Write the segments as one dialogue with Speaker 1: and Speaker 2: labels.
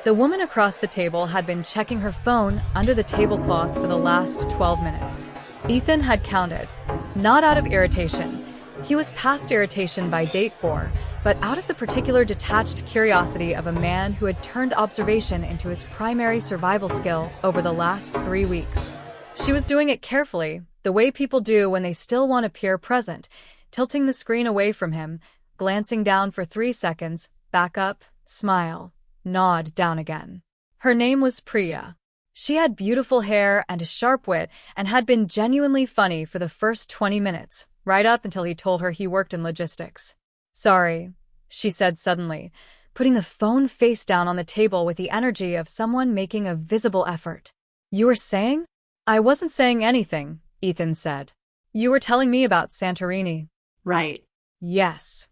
Speaker 1: The woman across the table had been checking her phone under the tablecloth for the last 12 minutes. Ethan had counted. Not out of irritation. He was past irritation by date 4, but out of the particular detached curiosity of a man who had turned observation into his primary survival skill over the last 3 weeks. She was doing it carefully, the way people do when they still want to appear present, tilting the screen away from him, glancing down for 3 seconds, back up, smile, nod down again. Her name was Priya. She had beautiful hair and a sharp wit and had been genuinely funny for the first 20 minutes, right up until he told her he worked in logistics. "Sorry," she said suddenly, putting the phone face down on the table with the energy of someone making a visible effort. "You were saying?" "I wasn't saying anything," Ethan said. "You were telling me about Santorini."
Speaker 2: Right.
Speaker 1: "Yes."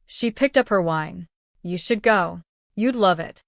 Speaker 1: She picked up her wine. "You should go. You'd love it."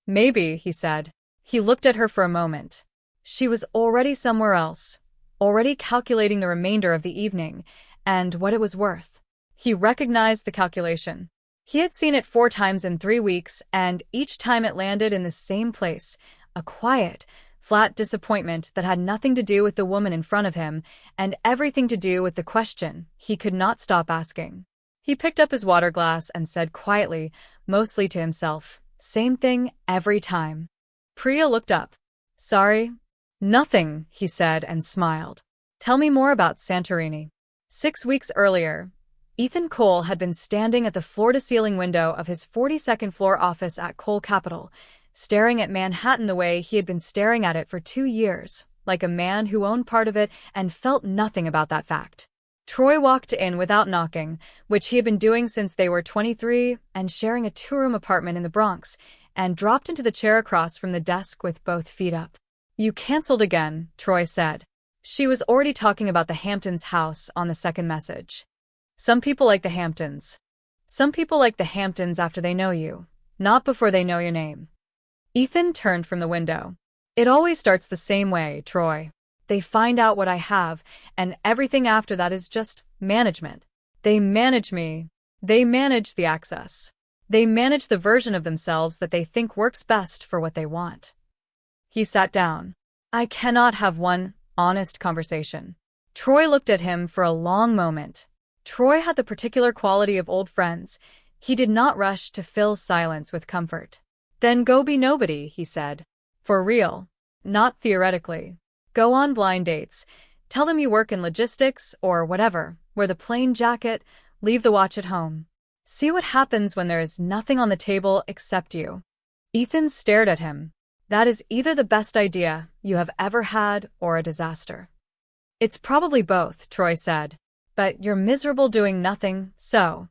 Speaker 1: "Maybe," he said. He looked at her for a moment. She was already somewhere else, already calculating the remainder of the evening, and what it was worth. He recognized the calculation. He had seen it 4 times in 3 weeks, and each time it landed in the same place, a quiet, flat disappointment that had nothing to do with the woman in front of him, and everything to do with the question he could not stop asking. He picked up his water glass and said quietly, mostly to himself, "Same thing every time." Priya looked up. "Sorry?" "Nothing," he said and smiled. "Tell me more about Santorini." 6 weeks earlier, Ethan Cole had been standing at the floor-to-ceiling window of his 42nd floor office at Cole Capital, staring at Manhattan the way he had been staring at it for 2 years, like a man who owned part of it and felt nothing about that fact. Troy walked in without knocking, which he had been doing since they were 23 and sharing a 2-room apartment in the Bronx, and dropped into the chair across from the desk with both feet up. "You canceled again," Troy said. She was already talking about the Hamptons house on the second message. "Some people like the Hamptons. Some people like the Hamptons after they know you, not before they know your name." Ethan turned from the window. "It always starts the same way, Troy. They find out what I have, and everything after that is just management. They manage me. They manage the access. They manage the version of themselves that they think works best for what they want." He sat down. "I cannot have one honest conversation." Troy looked at him for a long moment. Troy had the particular quality of old friends. He did not rush to fill silence with comfort. "Then go be nobody," he said. "For real. Not theoretically. Go on blind dates. Tell them you work in logistics or whatever. Wear the plain jacket. Leave the watch at home. See what happens when there is nothing on the table except you." Ethan stared at him. "That is either the best idea you have ever had or a disaster." "It's probably both," Troy said. "But you're miserable doing nothing, so."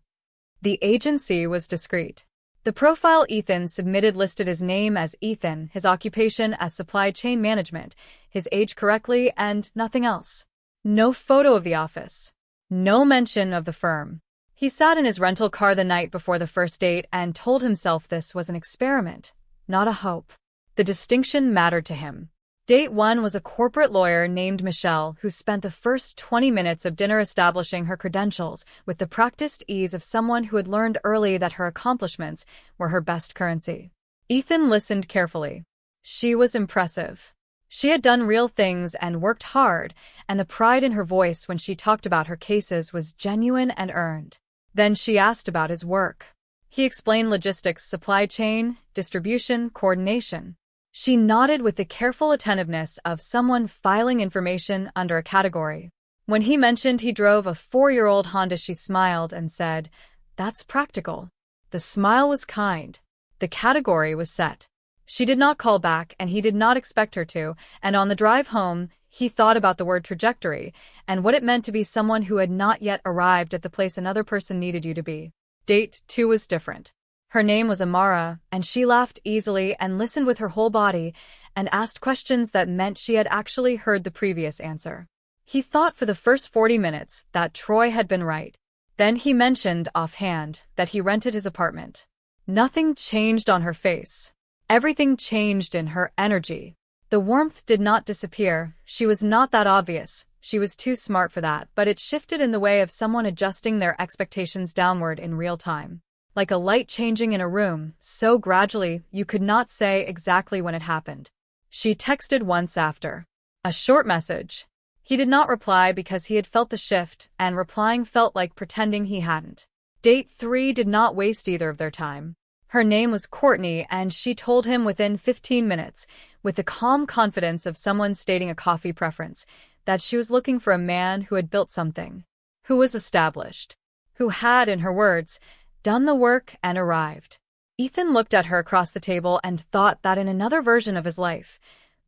Speaker 1: The agency was discreet. The profile Ethan submitted listed his name as Ethan, his occupation as supply chain management, his age correctly, and nothing else. No photo of the office. No mention of the firm. He sat in his rental car the night before the first date and told himself this was an experiment, not a hope. The distinction mattered to him. Date 1 was a corporate lawyer named Michelle who spent the first 20 minutes of dinner establishing her credentials with the practiced ease of someone who had learned early that her accomplishments were her best currency. Ethan listened carefully. She was impressive. She had done real things and worked hard, and the pride in her voice when she talked about her cases was genuine and earned. Then she asked about his work. He explained logistics, supply chain, distribution, coordination. She nodded with the careful attentiveness of someone filing information under a category. When he mentioned he drove a 4-year-old Honda, she smiled and said, "That's practical." The smile was kind. The category was set. She did not call back, and he did not expect her to, and on the drive home, he thought about the word trajectory and what it meant to be someone who had not yet arrived at the place another person needed you to be. Date 2 was different. Her name was Amara, and she laughed easily and listened with her whole body and asked questions that meant she had actually heard the previous answer. He thought for the first 40 minutes that Troy had been right. Then he mentioned offhand that he rented his apartment. Nothing changed on her face. Everything changed in her energy. The warmth did not disappear. She was not that obvious. She was too smart for that, but it shifted in the way of someone adjusting their expectations downward in real time. like a light changing in a room, so gradually you could not say exactly when it happened. She texted once after. A short message. He did not reply because he had felt the shift, and replying felt like pretending he hadn't. Date 3 did not waste either of their time. Her name was Courtney, and she told him within 15 minutes, with the calm confidence of someone stating a coffee preference, that she was looking for a man who had built something, who was established, who had, in her words, done the work and arrived. Ethan looked at her across the table and thought that in another version of his life,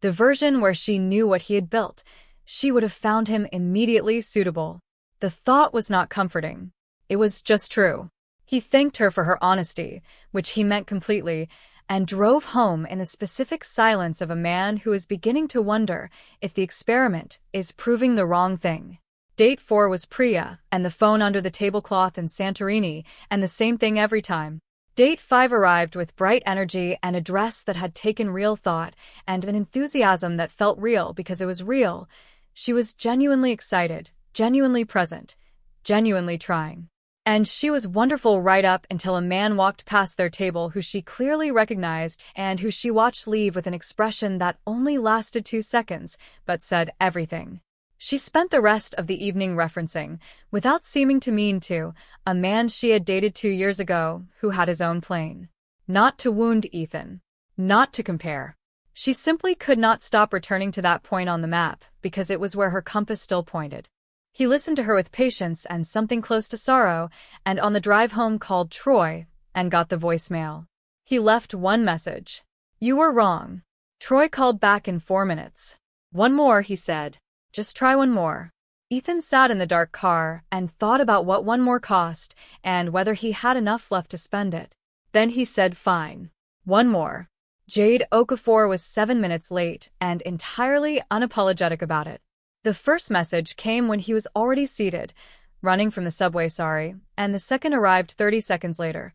Speaker 1: the version where she knew what he had built, she would have found him immediately suitable. The thought was not comforting. It was just true. He thanked her for her honesty, which he meant completely, and drove home in the specific silence of a man who is beginning to wonder if the experiment is proving the wrong thing. Date 4 was Priya, and the phone under the tablecloth in Santorini, and the same thing every time. Date 5 arrived with bright energy and a dress that had taken real thought, and an enthusiasm that felt real because it was real. She was genuinely excited, genuinely present, genuinely trying. And she was wonderful right up until a man walked past their table who she clearly recognized and who she watched leave with an expression that only lasted 2 seconds, but said everything. She spent the rest of the evening referencing, without seeming to mean to, a man she had dated 2 years ago who had his own plane. Not to wound Ethan. Not to compare. She simply could not stop returning to that point on the map because it was where her compass still pointed. He listened to her with patience and something close to sorrow, and on the drive home called Troy and got the voicemail. He left one message. "You were wrong." Troy called back in 4 minutes. "One more," he said. "Just try one more." Ethan sat in the dark car and thought about what one more cost and whether he had enough left to spend it. Then he said fine. One more. Jade Okafor was 7 minutes late and entirely unapologetic about it. The first message came when he was already seated, running from the subway, sorry, and the second arrived 30 seconds later.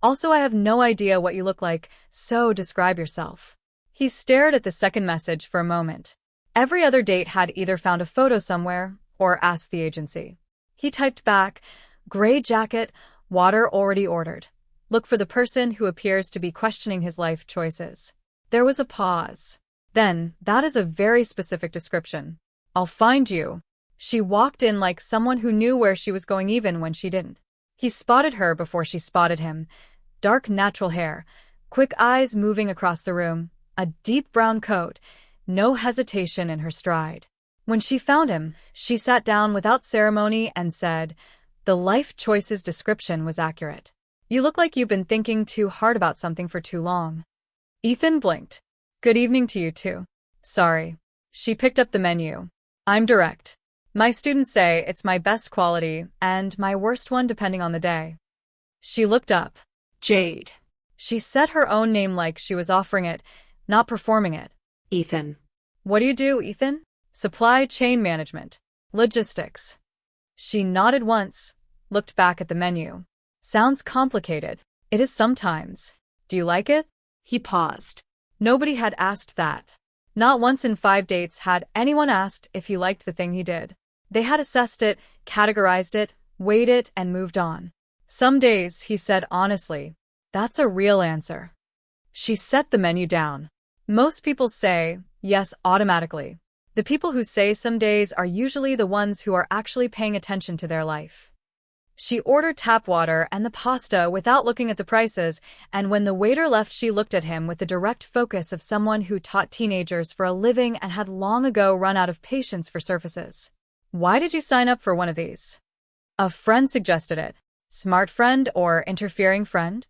Speaker 1: "Also, I have no idea what you look like, so describe yourself." He stared at the second message for a moment. Every other date had either found a photo somewhere or asked the agency. He typed back, "Gray jacket, water already ordered. Look for the person who appears to be questioning his life choices." There was a pause. Then, "That is a very specific description. I'll find you." She walked in like someone who knew where she was going even when she didn't. He spotted her before she spotted him. Dark natural hair, quick eyes moving across the room, a deep brown coat, no hesitation in her stride. When she found him, she sat down without ceremony and said, "The life choices description was accurate. You look like you've been thinking too hard about something for too long." Ethan blinked. "Good evening to you too." "Sorry." She picked up the menu. "I'm direct. My students say it's my best quality and my worst one depending on the day." She looked up. "Jade." She said her own name like she was offering it, not performing it.
Speaker 2: "Ethan."
Speaker 1: "What do you do, Ethan?" "Supply chain management. Logistics." She nodded once, looked back at the menu. "Sounds complicated." "It is sometimes. Do you like it?"
Speaker 2: He paused.
Speaker 1: Nobody had asked that. Not once in 5 dates had anyone asked if he liked the thing he did. They had assessed it, categorized it, weighed it, and moved on. "Some days," he said honestly. "That's a real answer." She set the menu down. "Most people say yes automatically. The people who say some days are usually the ones who are actually paying attention to their life." She ordered tap water and the pasta without looking at the prices, and when the waiter left she looked at him with the direct focus of someone who taught teenagers for a living and had long ago run out of patience for surfaces. "Why did you sign up for one of these?" "A friend suggested it." "Smart friend or interfering friend?"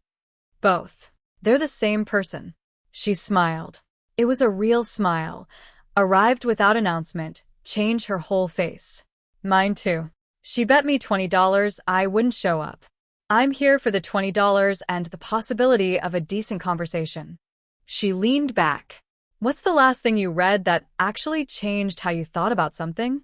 Speaker 1: "Both. They're the same person." She smiled. It was a real smile. Arrived without announcement, changed her whole face. "Mine too. She bet me $20 I wouldn't show up. I'm here for the $20 and the possibility of a decent conversation." She leaned back. "What's the last thing you read that actually changed how you thought about something?"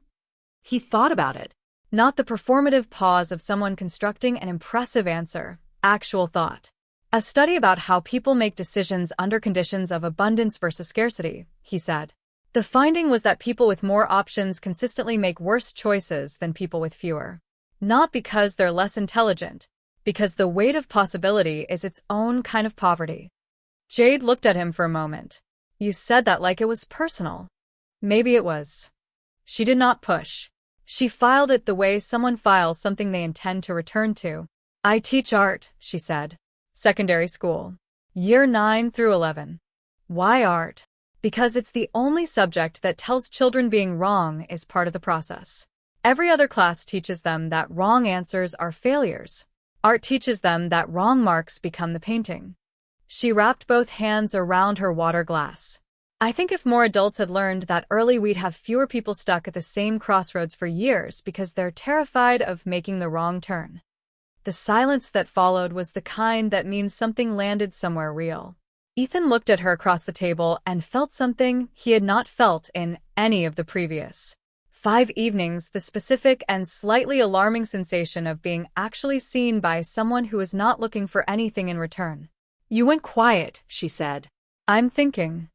Speaker 2: He thought about it.
Speaker 1: Not the performative pause of someone constructing an impressive answer, actual thought. "A study about how people make decisions under conditions of abundance versus scarcity," he said. "The finding was that people with more options consistently make worse choices than people with fewer. Not because they're less intelligent, Because the weight of possibility is its own kind of poverty. Jade looked at him for a moment. You said that like it was personal. Maybe it was. She did not push. She filed it the way someone files something they intend to return to. I teach art, she said. Secondary school. Year 9 through 11. Why art? Because it's the only subject that tells children being wrong is part of the process. Every other class teaches them that wrong answers are failures. Art teaches them that wrong marks become the painting. She wrapped both hands around her water glass. I think if more adults had learned that early, we'd have fewer people stuck at the same crossroads for years because they're terrified of making the wrong turn. The silence that followed was the kind that means something landed somewhere real. Ethan looked at her across the table and felt something he had not felt in any of the previous 5 evenings, the specific and slightly alarming sensation of being actually seen by someone who is not looking for anything in return.
Speaker 2: You went quiet, she said.
Speaker 1: I'm thinking.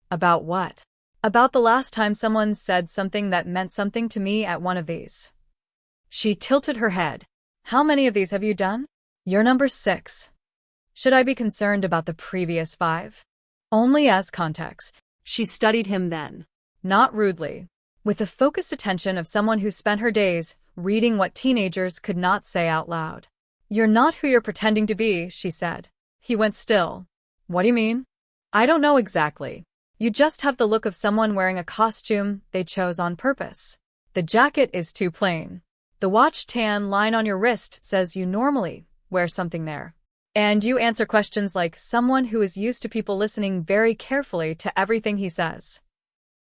Speaker 1: About what? About the last time someone said something that meant something to me at one of these. She tilted her head. How many of these have you done? You're number 6. Should I be concerned about the previous 5? Only as context.
Speaker 2: She studied him then.
Speaker 1: Not rudely. With the focused attention of someone who spent her days reading what teenagers could not say out loud. You're not who you're pretending to be, she said. He went still. What do you mean? I don't know exactly. You just have the look of someone wearing a costume they chose on purpose. The jacket is too plain. The watch tan line on your wrist says you normally wear something there. And you answer questions like someone who is used to people listening very carefully to everything he says.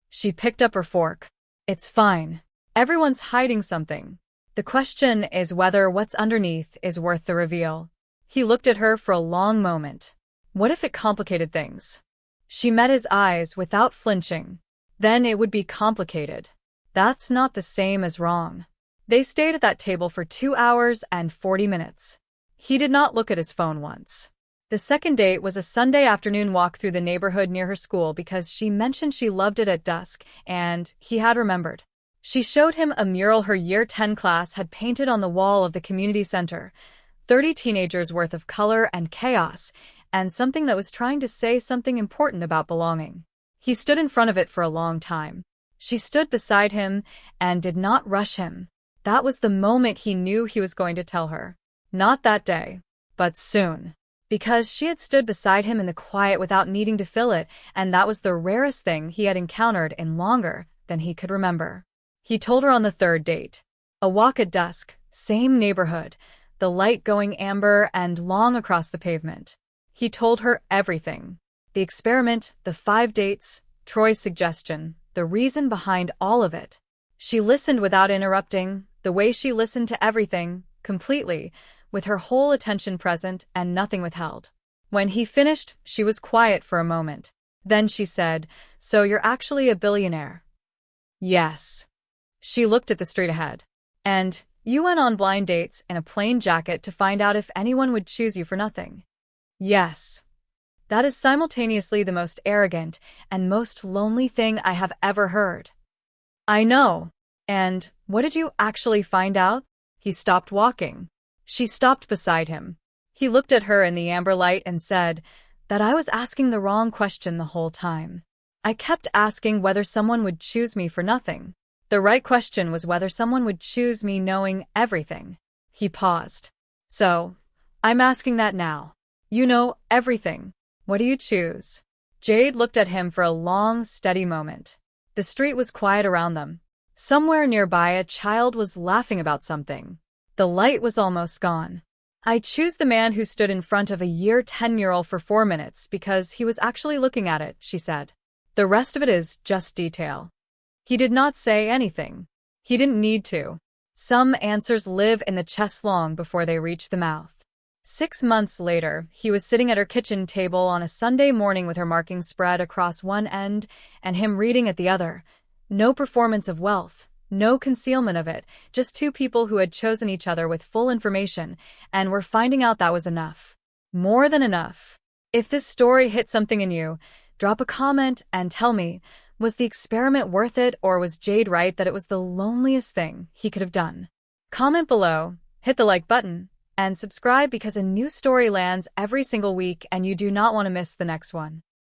Speaker 1: She picked up her fork. It's fine. Everyone's hiding something. The question is whether what's underneath is worth the reveal. He looked at her for a long moment. What if it complicated things? She met his eyes without flinching. Then it would be complicated. That's not the same as wrong. They stayed at that table for 2 hours and 40 minutes. He did not look at his phone once. The second date was a Sunday afternoon walk through the neighborhood near her school because she mentioned she loved it at dusk, and he had remembered. She showed him a mural her year 10 class had painted on the wall of the community center, 30 teenagers worth of color and chaos, and something that was trying to say something important about belonging. He stood in front of it for a long time. She stood beside him and did not rush him. That was the moment he knew he was going to tell her. Not that day, but soon. Because she had stood beside him in the quiet without needing to fill it, and that was the rarest thing he had encountered in longer than he could remember. He told her on the third date. A walk at dusk, same neighborhood, the light going amber and long across the pavement. He told her everything. The experiment, the 5 dates, Troy's suggestion, the reason behind all of it. She listened without interrupting, the way she listened to everything, completely, with her whole attention present and nothing withheld. When he finished, she was quiet for a moment. Then she said, "So you're actually a billionaire?" Yes. She looked at the street ahead. And you went on blind dates in a plain jacket to find out if anyone would choose you for nothing. Yes. That is simultaneously the most arrogant and most lonely thing I have ever heard. I know. And what did you actually find out? He stopped walking. She stopped beside him. He looked at her in the amber light and said that I was asking the wrong question the whole time. I kept asking whether someone would choose me for nothing. The right question was whether someone would choose me knowing everything. He paused. So, I'm asking that now. You know everything. What do you choose? Jade looked at him for a long, steady moment. The street was quiet around them. Somewhere nearby, a child was laughing about something. The light was almost gone. I choose the man who stood in front of a year 10 mural for 4 minutes because he was actually looking at it, she said. The rest of it is just detail. He did not say anything. He didn't need to. Some answers live in the chest long before they reach the mouth. 6 months later, he was sitting at her kitchen table on a Sunday morning with her marking spread across one end and him reading at the other. No performance of wealth. No concealment of it, just 2 people who had chosen each other with full information and were finding out that was enough. More than enough. If this story hit something in you, drop a comment and tell me, was the experiment worth it, or was Jade right that it was the loneliest thing he could have done? Comment below, hit the like button, And subscribe because a new story lands every single week and you do not want to miss the next one.